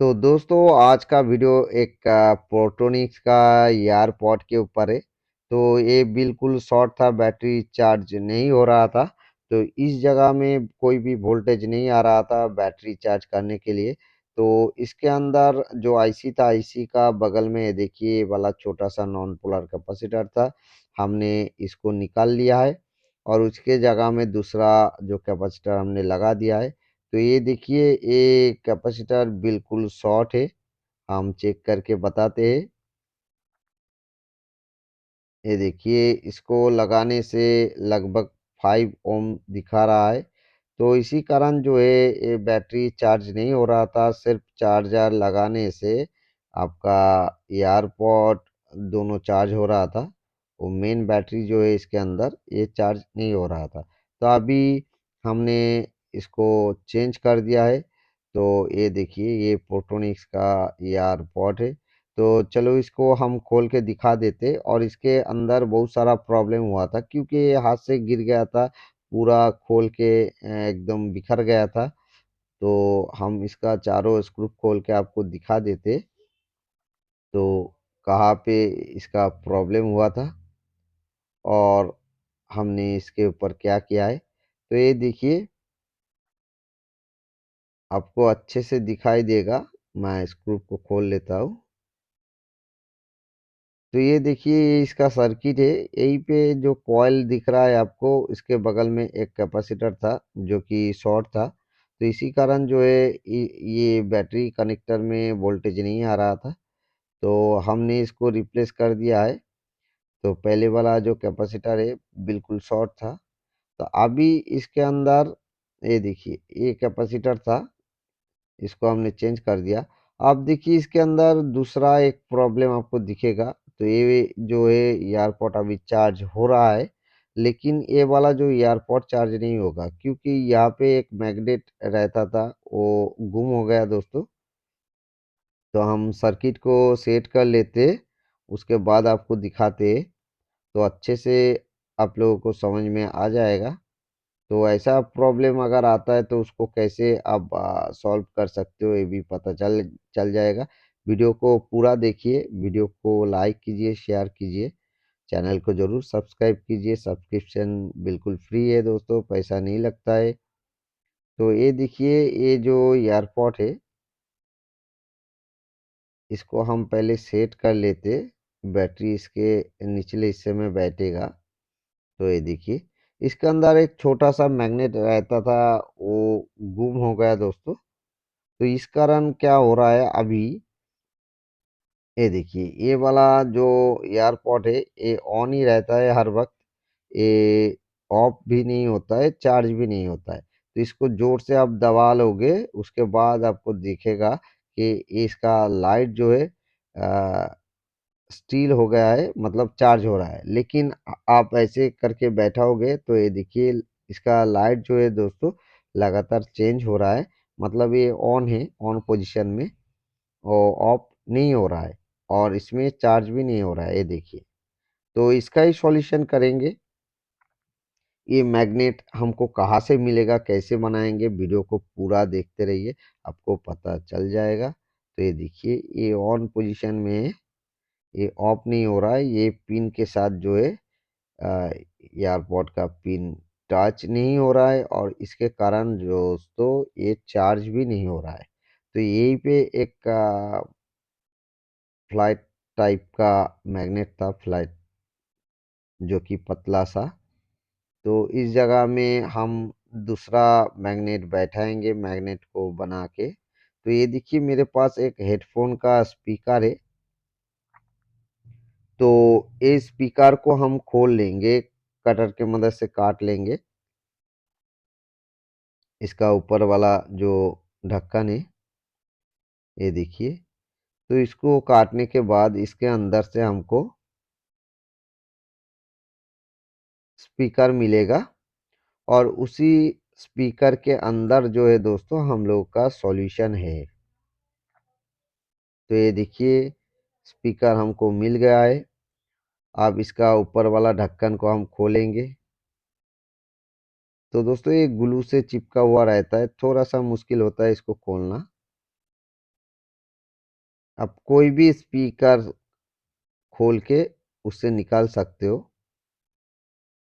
तो दोस्तों आज का वीडियो एक प्रोटोनिक्स का एयरपॉड के ऊपर है। तो ये बिल्कुल शॉर्ट था, बैटरी चार्ज नहीं हो रहा था। तो इस जगह में कोई भी वोल्टेज नहीं आ रहा था बैटरी चार्ज करने के लिए। तो इसके अंदर जो आईसी था, आईसी का बगल में ये देखिए ये वाला छोटा सा नॉन पोलर कैपेसिटर था। हमने इसको निकाल लिया है और उसके जगह में दूसरा जो कैपेसिटर हमने लगा दिया है। तो ये देखिए ये कैपेसिटर बिल्कुल शॉर्ट है। हम चेक करके बताते हैं। ये देखिए इसको लगाने से लगभग 5 ओम दिखा रहा है। तो इसी कारण जो है ये बैटरी चार्ज नहीं हो रहा था। सिर्फ चार्जर लगाने से आपका एयरपॉड दोनों चार्ज हो रहा था। वो मेन बैटरी जो है इसके अंदर ये चार्ज नहीं हो रहा था। तो अभी हमने इसको चेंज कर दिया है। तो ये देखिए ये फोटोनिक्स का एयरपॉड है। तो चलो इसको हम खोल के दिखा देते। और इसके अंदर बहुत सारा प्रॉब्लम हुआ था क्योंकि ये हाथ से गिर गया था, पूरा खोल के एकदम बिखर गया था। तो हम इसका चारों स्क्रू खोल के आपको दिखा देते। तो कहाँ पे इसका प्रॉब्लम हुआ था और हमने इसके ऊपर क्या किया है। तो ये देखिए आपको अच्छे से दिखाई देगा। मैं स्क्रू को खोल लेता हूँ। तो ये देखिए ये इसका सर्किट है। यहीं पे जो कॉइल दिख रहा है आपको, इसके बगल में एक कैपेसिटर था जो कि शॉर्ट था। तो इसी कारण जो है ये बैटरी कनेक्टर में वोल्टेज नहीं आ रहा था। तो हमने इसको रिप्लेस कर दिया है। तो पहले वाला जो कैपेसिटर है बिल्कुल शॉर्ट था। तो अभी इसके अंदर ये देखिए ये कैपेसिटर था, इसको हमने चेंज कर दिया। आप देखिए इसके अंदर दूसरा एक प्रॉब्लम आपको दिखेगा। तो ये जो है एयरपॉड अभी चार्ज हो रहा है, लेकिन ये वाला जो एयरपॉड चार्ज नहीं होगा क्योंकि यहाँ पे एक मैग्नेट रहता था, वो गुम हो गया दोस्तों। तो हम सर्किट को सेट कर लेते, उसके बाद आपको दिखाते तो अच्छे से आप लोगों को समझ में आ जाएगा। तो ऐसा प्रॉब्लम अगर आता है तो उसको कैसे आप सॉल्व कर सकते हो ये भी पता चल चल जाएगा। वीडियो को पूरा देखिए, वीडियो को लाइक कीजिए, शेयर कीजिए, चैनल को ज़रूर सब्सक्राइब कीजिए। सब्सक्रिप्शन बिल्कुल फ्री है दोस्तों, पैसा नहीं लगता है। तो ये देखिए ये जो एयरपॉड है इसको हम पहले सेट कर लेते। बैटरी इसके निचले हिस्से में बैठेगा। तो ये देखिए इसके अंदर एक छोटा सा मैग्नेट रहता था, वो गुम हो गया दोस्तों। तो इस कारण क्या हो रहा है अभी, ये देखिए ये वाला जो एयरपॉड है ये ऑन ही रहता है हर वक्त। ये ऑफ भी नहीं होता है, चार्ज भी नहीं होता है। तो इसको जोर से आप दबा लोगे, उसके बाद आपको दिखेगा कि इसका लाइट जो है स्टील हो गया है, मतलब चार्ज हो रहा है। लेकिन आप ऐसे करके बैठाओगे तो ये देखिए इसका लाइट जो है दोस्तों लगातार चेंज हो रहा है। मतलब ये ऑन है, ऑन पोजीशन में, और ऑफ नहीं हो रहा है। और इसमें चार्ज भी नहीं हो रहा है, ये देखिए। तो इसका ही सॉल्यूशन करेंगे। ये मैग्नेट हमको कहाँ से मिलेगा, कैसे बनाएंगे, वीडियो को पूरा देखते रहिए, आपको पता चल जाएगा। तो ये देखिए ये ऑन पोजीशन में है, ये ऑफ नहीं हो रहा है। ये पिन के साथ जो है एयरपॉड का पिन टच नहीं हो रहा है, और इसके कारण दोस्तों ये चार्ज भी नहीं हो रहा है। तो यहीं पे एक फ्लाइट टाइप का मैग्नेट था, फ्लाइट जो कि पतला सा। तो इस जगह में हम दूसरा मैग्नेट बैठाएंगे, मैग्नेट को बना के। तो ये देखिए मेरे पास एक हेडफोन का स्पीकर है। तो इस स्पीकर को हम खोल लेंगे, कटर के मदद से काट लेंगे इसका ऊपर वाला जो ढक्कन है, ये देखिए। तो इसको काटने के बाद इसके अंदर से हमको स्पीकर मिलेगा, और उसी स्पीकर के अंदर जो है दोस्तों हम लोग का सॉल्यूशन है। तो ये देखिए स्पीकर हमको मिल गया है। अब इसका ऊपर वाला ढक्कन को हम खोलेंगे। तो दोस्तों ये ग्लू से चिपका हुआ रहता है, थोड़ा सा मुश्किल होता है इसको खोलना। आप कोई भी स्पीकर खोल के उससे निकाल सकते हो।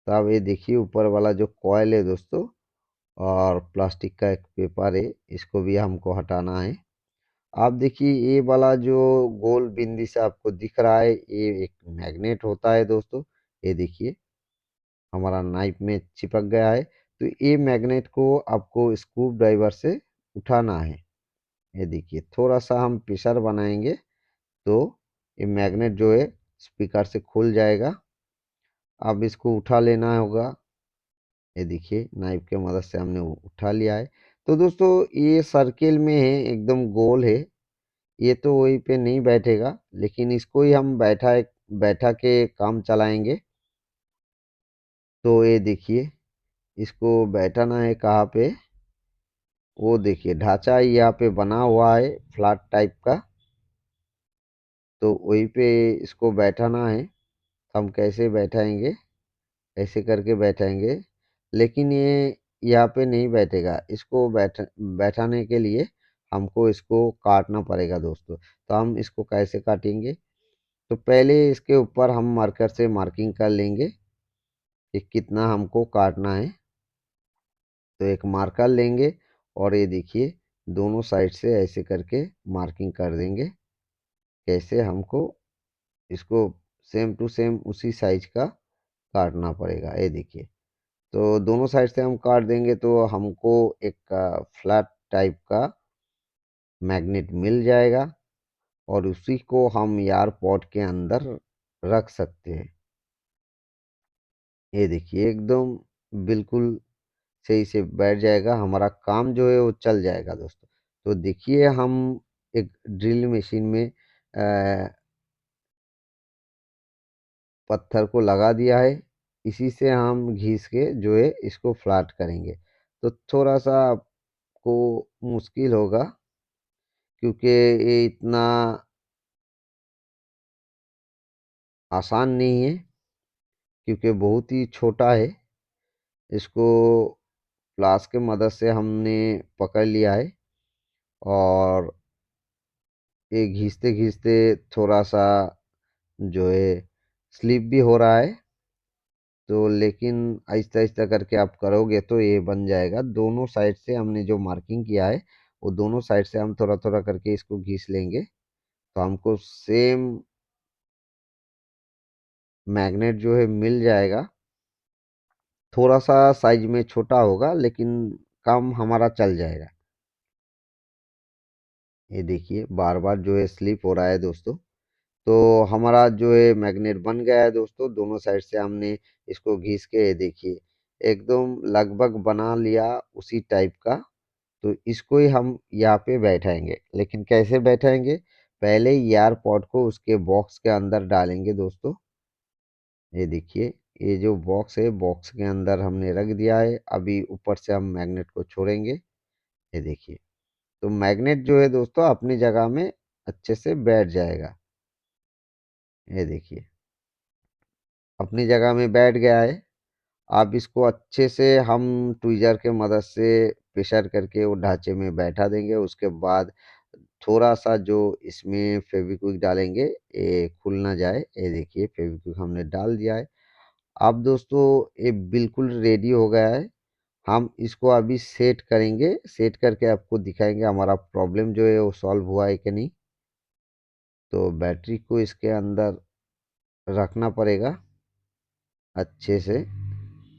तो आप ये देखिए ऊपर वाला जो कॉयल है दोस्तों, और प्लास्टिक का एक पेपर है, इसको भी हमको हटाना है। आप देखिए ये वाला जो गोल बिंदी से आपको दिख रहा है, ये एक मैग्नेट होता है दोस्तों। ये देखिए हमारा नाइफ में चिपक गया है। तो ये मैग्नेट को आपको स्क्रू ड्राइवर से उठाना है। ये देखिए थोड़ा सा हम प्रेशर बनाएंगे तो ये मैग्नेट जो है स्पीकर से खुल जाएगा। अब इसको उठा लेना होगा। ये देखिए नाइफ के मदद से हमने उठा लिया है। तो दोस्तों ये सर्किल में है, एकदम गोल है। ये तो वहीं पे नहीं बैठेगा, लेकिन इसको ही हम बैठा के काम चलाएंगे। तो ये देखिए इसको बैठाना है कहाँ पे, वो देखिए ढांचा यहाँ पे बना हुआ है फ्लैट टाइप का। तो वहीं पे इसको बैठाना है। हम कैसे बैठाएंगे, ऐसे करके बैठाएंगे। लेकिन ये यहाँ पे नहीं बैठेगा। इसको बैठाने के लिए हमको इसको काटना पड़ेगा दोस्तों। तो हम इसको कैसे काटेंगे, तो पहले इसके ऊपर हम मार्कर से मार्किंग कर लेंगे कि कितना हमको काटना है। तो एक मार्कर लेंगे और ये देखिए दोनों साइड से ऐसे करके मार्किंग कर देंगे। कैसे हमको इसको सेम टू सेम उसी साइज का काटना पड़ेगा। ये देखिए तो दोनों साइड से हम काट देंगे तो हमको एक फ्लैट टाइप का मैग्नेट मिल जाएगा, और उसी को हम एयरपॉड के अंदर रख सकते हैं। ये देखिए एकदम बिल्कुल सही से बैठ जाएगा, हमारा काम जो है वो चल जाएगा दोस्तों। तो देखिए हम एक ड्रिल मशीन में पत्थर को लगा दिया है। इसी से हम घिस के जो है इसको फ्लैट करेंगे। तो थोड़ा सा आपको मुश्किल होगा, क्योंकि ये इतना आसान नहीं है, क्योंकि बहुत ही छोटा है। इसको प्लास के मदद से हमने पकड़ लिया है, और ये घिसते घिसते थोड़ा सा जो है स्लिप भी हो रहा है। तो लेकिन आहिस्ता आहिस्ता करके आप करोगे तो ये बन जाएगा। दोनों साइड से हमने जो मार्किंग किया है वो दोनों साइड से हम थोड़ा थोड़ा करके इसको घिस लेंगे, तो हमको सेम मैग्नेट जो है मिल जाएगा। थोड़ा सा साइज में छोटा होगा, लेकिन काम हमारा चल जाएगा। ये देखिए बार बार जो है स्लिप हो रहा है दोस्तों। तो हमारा जो है मैग्नेट बन गया है दोस्तों। दोनों साइड से हमने इसको घिस के, ये देखिए एकदम लगभग बना लिया उसी टाइप का। तो इसको ही हम यहाँ पे बैठाएंगे। लेकिन कैसे बैठाएंगे, पहले एयरपॉड को उसके बॉक्स के अंदर डालेंगे दोस्तों। ये देखिए ये जो बॉक्स है, बॉक्स के अंदर हमने रख दिया है। अभी ऊपर से हम मैग्नेट को छोड़ेंगे। ये देखिए तो मैग्नेट जो है दोस्तों अपनी जगह में अच्छे से बैठ जाएगा। ये देखिए अपनी जगह में बैठ गया है। आप इसको अच्छे से हम ट्विजर के मदद से प्रेशर करके वो ढांचे में बैठा देंगे। उसके बाद थोड़ा सा जो इसमें फेविक्विक डालेंगे, ये खुल ना जाए। ये देखिए फेविक्विक हमने डाल दिया है। अब दोस्तों ये बिल्कुल रेडी हो गया है। हम इसको अभी सेट करेंगे। सेट करके आपको दिखाएंगे हमारा प्रॉब्लम जो है वो सॉल्व हुआ है कि नहीं। तो बैटरी को इसके अंदर रखना पड़ेगा अच्छे से,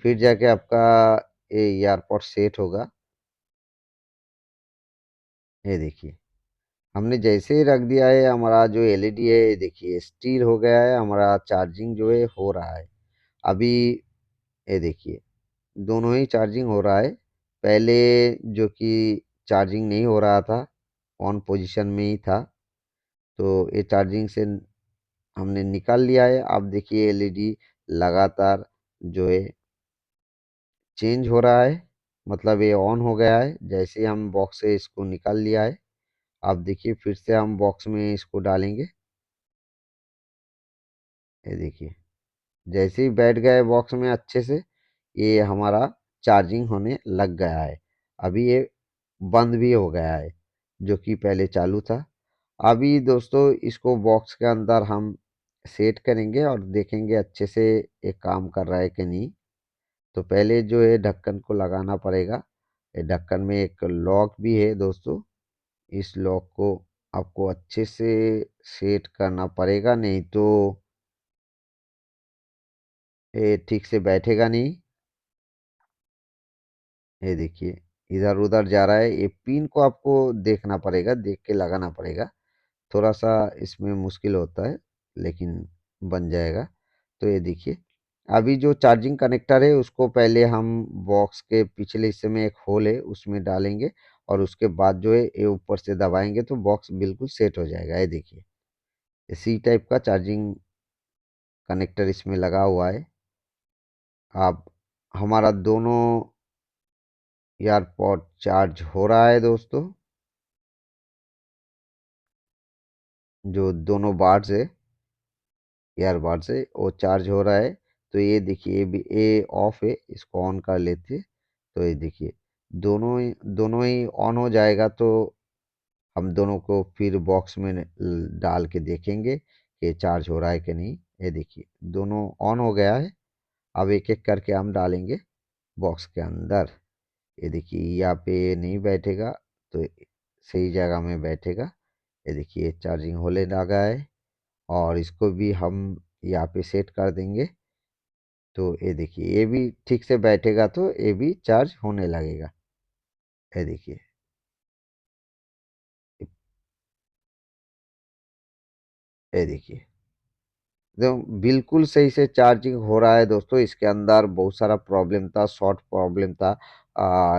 फिर जाके आपका ये एयरपॉड सेट होगा। ये देखिए हमने जैसे ही रख दिया है, हमारा जो एलईडी है ये देखिए स्टील हो गया है। हमारा चार्जिंग जो है हो रहा है अभी। ये देखिए दोनों ही चार्जिंग हो रहा है। पहले जो कि चार्जिंग नहीं हो रहा था, ऑन पोजीशन में ही था, तो ये चार्जिंग से हमने निकाल लिया है। अब देखिए एलईडी लगातार जो है चेंज हो रहा है, मतलब ये ऑन हो गया है जैसे ही हम बॉक्स से इसको निकाल लिया है। आप देखिए फिर से हम बॉक्स में इसको डालेंगे। ये देखिए जैसे ही बैठ गया है बॉक्स में अच्छे से, ये हमारा चार्जिंग होने लग गया है। अभी ये बंद भी हो गया है, जो कि पहले चालू था। अभी दोस्तों इसको बॉक्स के अंदर हम सेट करेंगे और देखेंगे अच्छे से ये काम कर रहा है कि नहीं। तो पहले जो है ढक्कन को लगाना पड़ेगा। ये ढक्कन में एक लॉक भी है दोस्तों, इस लॉक को आपको अच्छे से सेट करना पड़ेगा, नहीं तो ये ठीक से बैठेगा नहीं। ये देखिए इधर उधर जा रहा है, ये पिन को आपको देखना पड़ेगा, देख के लगाना पड़ेगा। थोड़ा सा इसमें मुश्किल होता है लेकिन बन जाएगा। तो ये देखिए अभी जो चार्जिंग कनेक्टर है उसको पहले हम बॉक्स के पिछले हिस्से में एक होल है उसमें डालेंगे, और उसके बाद जो है ये ऊपर से दबाएंगे तो बॉक्स बिल्कुल सेट हो जाएगा। ये देखिए इसी टाइप का चार्जिंग कनेक्टर इसमें लगा हुआ है। अब हमारा दोनों ईयरपॉड चार्ज हो रहा है दोस्तों, जो दोनों बाड्स है ईयरबड से वो चार्ज हो रहा है। तो ये देखिए ये भी ये ऑफ है, इसको ऑन कर लेते। तो ये देखिए दोनों ही ऑन हो जाएगा तो हम दोनों को फिर बॉक्स में डाल के देखेंगे कि चार्ज हो रहा है कि नहीं। ये देखिए दोनों ऑन हो गया है। अब एक एक करके हम डालेंगे बॉक्स के अंदर। ये देखिए यहाँ पे नहीं बैठेगा तो सही जगह में बैठेगा। ये देखिए चार्जिंग होने लगा है, और इसको भी हम यहाँ पे सेट कर देंगे। तो ये देखिए ये भी ठीक से बैठेगा तो ये भी चार्ज होने लगेगा। ये देखिए ये देखिए एकदम बिल्कुल सही से चार्जिंग हो रहा है दोस्तों। इसके अंदर बहुत सारा प्रॉब्लम था, शॉर्ट प्रॉब्लम था,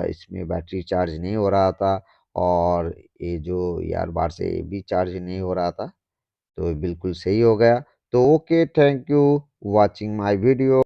इसमें बैटरी चार्ज नहीं हो रहा था, और ये जो यार बार से ये भी चार्ज नहीं हो रहा था। तो बिल्कुल सही हो गया। तो okay, thank you watching my video.